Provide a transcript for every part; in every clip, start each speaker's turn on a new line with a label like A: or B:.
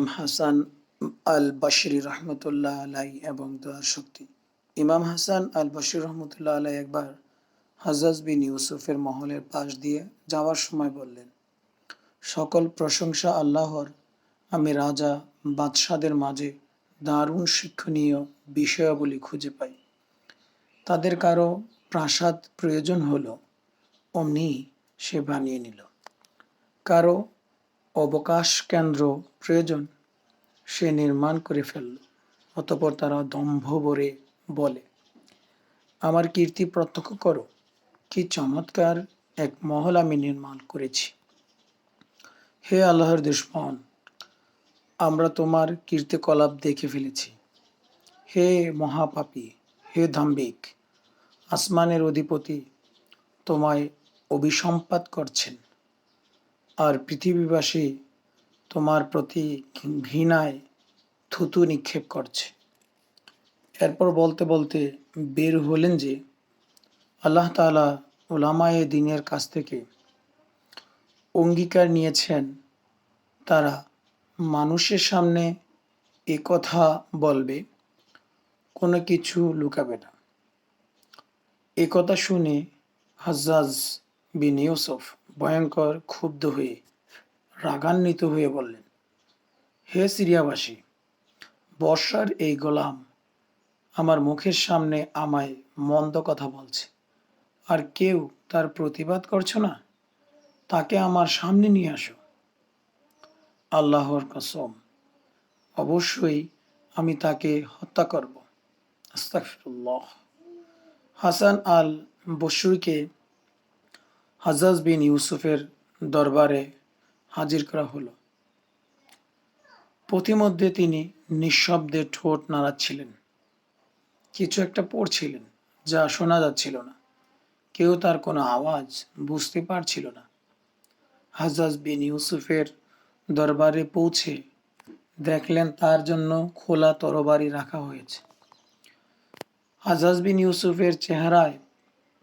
A: ইমাম হাসান আল বসরি রহমতুল্লাহ আলাই এবং দোয়ার শক্তি। ইমাম হাসান আল বসরি রহমতুল্লাহ আলাই একবার হজরত বিন ইউসুফের মহলের পাশ দিয়ে যাওয়ার সময় বললেন, সকল প্রশংসা আল্লাহর। আমি রাজা বাদশাদের মাঝে দারুণ শিক্ষণীয় বিষয়াবলী খুঁজে পাই। তাদের কারো প্রাসাদ প্রয়োজন হলো, অমনি সে বানিয়ে নিল। কারো অবকাশ কেন্দ্র প্রয়োজন, সে নির্মাণ করে ফেলল। অতঃপর তারা দম্ভ ভরে বলে, আমার কীর্তি প্রত্যক্ষ করো, কি চমৎকার এক মহল আমি নির্মাণ করেছি। হে আল্লাহর দুশমন, আমরা তোমার কীর্তিকলাপ দেখে ফেলেছি। হে মহাপাপী, হে দাম্ভিক, আসমানের অধিপতি তোমায় অভিসম্পাত করছেন, আর পৃথিবীবাসী তোমার প্রতি ঘৃণায় থুতু নিক্ষেপ করছে। এরপর বলতে বলতে বের হলেন যে, আল্লাহ তাআলা উলামায়ে দ্বীনের কাছ থেকে অঙ্গীকার নিয়েছেন, তারা মানুষের সামনে এ কথা বলবে, কোনো কিছু লুকাবে না। এ কথা শুনে হাজ্জাজ বিন ইউসুফ ভয়ঙ্কর ক্ষুব্ধ হয়ে রাগান্বিত হয়ে বললেন, হে সিরিয়াবাসী, বর্ষার এই গোলাম আমার মুখের সামনে আমায় মন্দ কথা বলছে, আর কেউ তার প্রতিবাদ করছো না। তাকে আমার সামনে নিয়ে আসো। আল্লাহর কসম, অবশ্যই আমি তাকে হত্যা করব। আস্তাগফিরুল্লাহ। হাসান আল বসরিকে হাজ্জাজ বিন ইউসুফের দরবারে হাজির করা হলো। পথিমধ্যে তিনি নিঃশব্দে ঠোঁট নাড়াচ্ছিলেন, কিছু একটা পড়ছিলেন যা শোনা যাচ্ছিল না। কেউ তার কোনো আওয়াজ বুঝতে পারছিল না। হাজ্জাজ বিন ইউসুফের দরবারে পৌঁছে দেখলেন তার জন্য খোলা তরবারি রাখা হয়েছে। হাজ্জাজ বিন ইউসুফের চেহারায়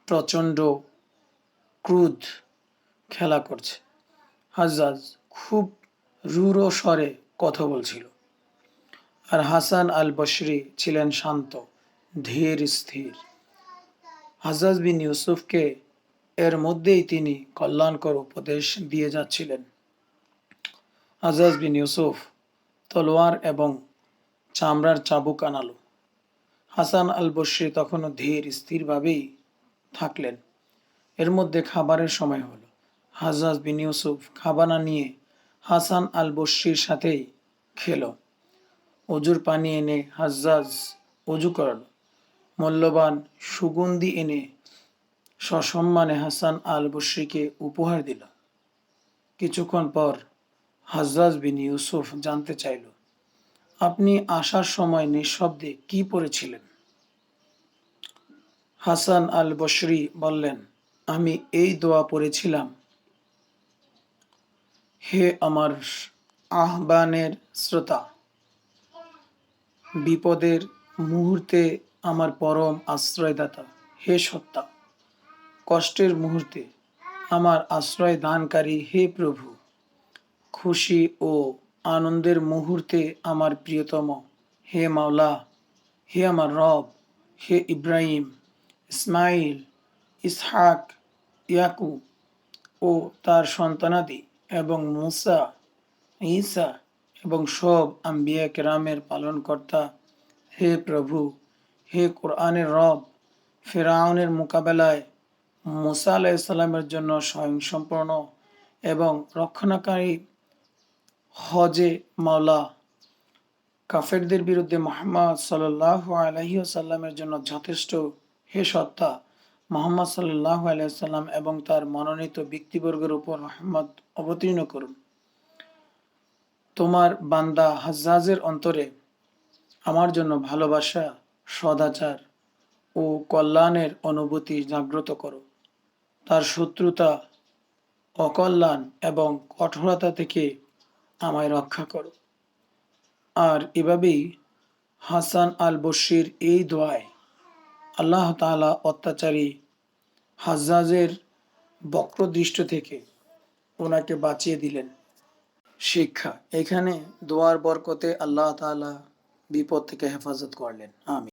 A: প্রচণ্ড ক্রোধ খেলা করছে। হাজ্জাজ খুব রূঢ় স্বরে কথা বলছিল, আর হাসান আল বসরি ছিলেন শান্ত, ধীর স্থির। হাজ্জাজ বিন ইউসুফকে এর মধ্যেই তিনি কল্যাণকর উপদেশ দিয়ে যাচ্ছিলেন। হাজ্জাজ বিন ইউসুফ তলোয়ার এবং চামড়ার চাবুক আনালো। হাসান আল বসরি তখনও ধীর স্থিরভাবেই থাকলেন। এর মধ্যে খাবারের সময় হলো। হাজ্জাজ বিন ইউসুফ খাবার না নিয়ে হাসান আল বসরির সাথেই খেল। অজুর পানি এনে হাজ্জাজ অজু করালো। মূল্যবান সুগন্ধি এনে সসম্মানে হাসান আল বসরিকে উপহার দিল। কিছুক্ষণ পর হাজ্জাজ বিন ইউসুফ জানতে চাইল, আপনি আসার সময় নিঃশব্দে কি পড়েছিলেন? হাসান আল বসরি বললেন, আমি এই দোয়া পড়েছিলাম, হে আমার আহ্বানের শ্রোতা, বিপদের মুহূর্তে আমার পরম আশ্রয়দাতা, হে সত্তা, কষ্টের মুহূর্তে আমার আশ্রয় দানকারী, হে প্রভু, খুশি ও আনন্দের মুহূর্তে আমার প্রিয়তম, হে মাওলা, হে আমার রব, হে ইব্রাহিম, ইসমাইল, ইসহাক, ইয়াকুব ও তার সন্তানাদি এবং মুসা, ঈসা এবং সব আম্বিয়া কেরামের পালনকর্তা, হে প্রভু, হে কোরআনের রব, ফেরাউনের মোকাবেলায় মুসা আলাইহিসসালামের জন্য স্বয়ংসম্পূর্ণ এবং রক্ষণাকারী হজে মাওলা, কাফেরদের বিরুদ্ধে মুহাম্মদ সাল্লাল্লাহু আলাইহি ওয়াসাল্লামের জন্য যথেষ্ট, হে সত্তা, মুহাম্মদ সাল্লাল্লাহু আলাইহি ওয়াসাল্লাম এবং তার মনোনীত ব্যক্তিবর্গের উপর রহমত অবতীর্ণ করুন। তোমার বান্দা হাজ্জাজের অন্তরে আমার জন্য ভালোবাসা, সদাচার ও কল্যাণের অনুভূতি জাগ্রত করো। তার শত্রুতা, অকল্যাণ এবং কঠোরতা থেকে আমায় রক্ষা করো। আর এভাবেই হাসান আল বসরির এই দোয়ায় আল্লাহ তাআলা অত্যাচারী হাজ্জাজের বক্রদৃষ্ট থেকে ওনাকে বাঁচিয়ে দিলেন। শিক্ষা, এখানে দোয়ার বরকতে আল্লাহ তাআলা বিপদ থেকে হেফাজত করলেন। আমিন।